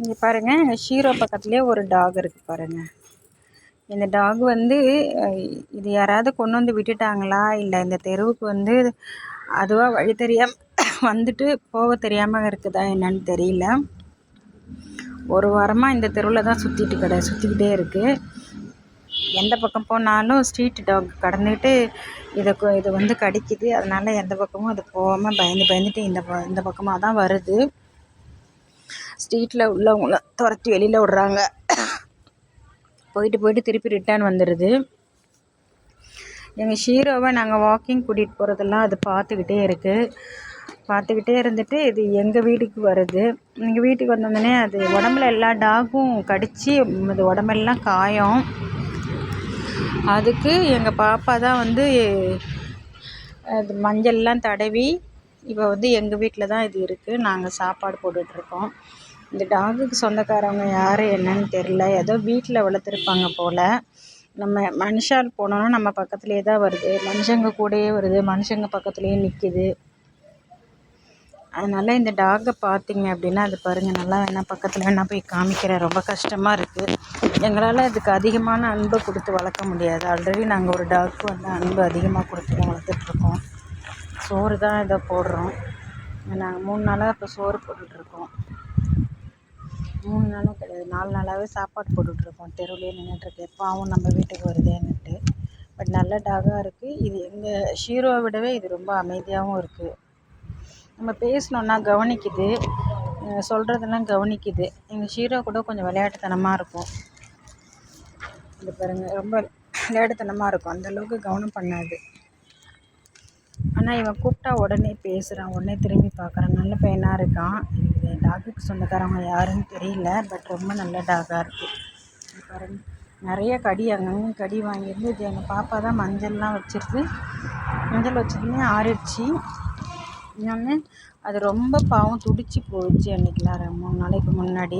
இங்கே பாருங்கள், எங்கள் ஷீரோ பக்கத்துலேயே ஒரு டாக் இருக்குது பாருங்கள். இந்த டாக் வந்து இது யாராவது கொண்டு வந்து விட்டுட்டாங்களா, இல்லை இந்த தெருவுக்கு வந்து அதுவாக வழி தெரியாமல் வந்துட்டு போக தெரியாமல் இருக்குதா என்னன்னு தெரியல. ஒரு வாரமாக இந்த தெருவில் தான் சுற்றிக்கிட்டே இருக்குது. எந்த பக்கம் போனாலும் ஸ்ட்ரீட் டாக் கடந்துக்கிட்டு இது வந்து கடிக்குது. அதனால் எந்த பக்கமும் அது போகாமல் பயந்துட்டு இந்த பக்கமாக தான் வருது. ஸ்ட்ரீட்டில் உள்ளவங்கள துரத்தி வெளியில் விட்றாங்க. போயிட்டு திருப்பி ரிட்டர்ன் வந்துடுது. எங்கள் ஷீரோவை நாங்கள் வாக்கிங் கூட்டிகிட்டு போகிறதெல்லாம் அது பார்த்துக்கிட்டே இருந்துட்டு இது எங்கள் வீட்டுக்கு வருது. எங்கள் வீட்டுக்கு வந்தோடனே அது உடம்புல எல்லா டாகும் கடித்து அது உடம்பெல்லாம் காயம். அதுக்கு எங்கள் பாப்பா தான் வந்து அது மஞ்சள்லாம் தடவி இப்போ வந்து எங்கள் வீட்டில் தான் இது இருக்குது. நாங்கள் சாப்பாடு போட்டுட்ருக்கோம். இந்த டாகுக்கு சொந்தக்காரவங்க யார் என்னன்னு தெரில. ஏதோ வீட்டில் வளர்த்துருப்பாங்க போல். நம்ம மனுஷால் போனோன்னா நம்ம பக்கத்துலேயே தான் வருது. மனுஷங்க கூடயே வருது. மனுஷங்க பக்கத்துலேயே நிற்கிது. அதனால் இந்த டாகை பார்த்தீங்க அப்படின்னா அது பாருங்கள், நல்லா வேணால் பக்கத்தில் வேணால் போய் காமிக்கிறேன். ரொம்ப கஷ்டமாக இருக்குது. எங்களால் அதுக்கு அதிகமான அன்பை கொடுத்து வளர்க்க முடியாது. ஆல்ரெடி நாங்கள் ஒரு டாக்கு வந்து அன்பு அதிகமாக கொடுத்து வளர்த்துட்ருக்கோம். சோறு தான் இதை போடுறோம். நாங்கள் 3 நாளாக இப்போ சோறு போட்டுட்ருக்கோம். 3 நாளும் கிடையாது, 4 நாளாகவே சாப்பாடு போட்டுட்ருக்கோம். தெருவிலே நின்றுட்டுருக்கு, எப்பாவும் நம்ம வீட்டுக்கு வருதேன்னுட்டு. பட் நல்ல டாகாக இருக்குது. இது எங்கள் ஷீரோவை விடவே இது ரொம்ப அமைதியாகவும் இருக்குது. நம்ம பேசினோன்னா கவனிக்குது, சொல்கிறதெல்லாம் கவனிக்குது. எங்கள் ஷீரோ கூட கொஞ்சம் விளையாட்டுத்தனமாக இருக்கும். இது பாருங்கள், ரொம்ப விளையாட்டுத்தனமாக இருக்கும். அந்தளவுக்கு கவனம் பண்ணாது. ஆனால் இவன் கூப்பிட்டா உடனே பேசுகிறான், உடனே திரும்பி பார்க்குறான். நல்ல பையனாக இருக்கான். இந்த டாகுக்கு சொந்தக்காரவங்க யாருன்னு தெரியல. பட் ரொம்ப நல்ல டாகாக இருக்குது. இது பாருங்கள், நிறைய கடி அங்கங்கே கடி வாங்கியிருந்து. இது எங்கள் பாப்பா தான் மஞ்சள்லாம் வச்சுருந்து வச்சதுமே ஆறிடுச்சு. இன்னொன்று அது ரொம்ப பாவம் துடிச்சு போயிடுச்சு. அன்றைக்கிலாம் 3 நாளைக்கு முன்னாடி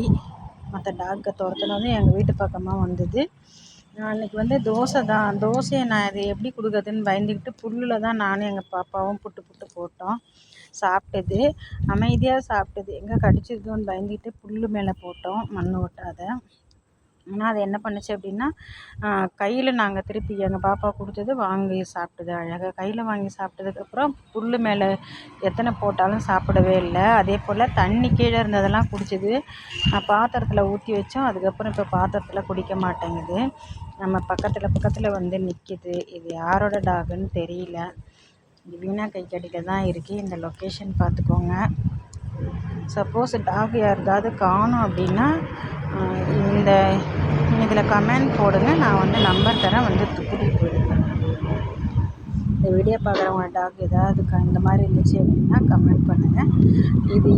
மற்ற டாக்கை துரத்துனதும் எங்கள் வீட்டு பக்கமாக வந்தது. அன்றைக்கி வந்து தோசையை நான் அது எப்படி கொடுக்குறதுன்னு பயந்துக்கிட்டு புல்லில் தான் நானும் எங்கள் பாப்பாவும் புட்டு போட்டோம். சாப்பிட்டது, அமைதியாக சாப்பிட்டது. எங்கே கடிச்சிருக்கோன்னு பயந்துக்கிட்டு புல் மேலே போட்டோம், மண் ஒட்டாத. ஆனால் அது என்ன பண்ணுச்சு அப்படின்னா, கையில் நாங்கள் திருப்பி எங்கள் பாப்பா கொடுத்தது வாங்கி சாப்பிட்டது. அழகாக கையில் வாங்கி சாப்பிட்டதுக்கப்புறம் புல் மேலே எத்தனை போட்டாலும் சாப்பிடவே இல்லை. அதே போல் தண்ணி கீழே இருந்ததெல்லாம் குடிச்சிது. பாத்திரத்தில் ஊற்றி வச்சோம். அதுக்கப்புறம் இப்போ பாத்திரத்தில் குடிக்க மாட்டேங்குது. நம்ம பக்கத்தில் வந்து நிற்கிது. இது யாரோட டாகுன்னு தெரியல. இது வீணா கைக்கடியில் தான் இருக்குது. இந்த லொக்கேஷன் பார்த்துக்கோங்க. சப்போஸ் டாக் யாருக்காவது காணும் அப்படின்னா இந்த இதில் கமெண்ட் போடுங்க. நான் வந்து நம்பர் தரேன், வந்து கூட்டிகிட்டு போயிடுங்க. இந்த வீடியோ பார்க்குறவங்க டாக் ஏதாவது இந்த மாதிரி இருந்துச்சு அப்படின்னா கமெண்ட் பண்ணுங்கள். இது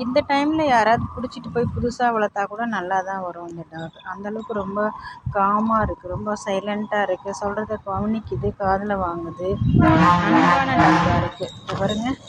இந்த டைமில் யாராவது பிடிச்சிட்டு போய் புதுசாக வளர்த்தா கூட நல்லா தான் வரும். இந்த டாக் அந்தளவுக்கு ரொம்ப காமாக இருக்குது, ரொம்ப சைலண்ட்டாக இருக்குது. சொல்கிறத கவனிக்குது, காதில் வாங்குது. அன்பான டாகாக இருக்குது. பாருங்கள்.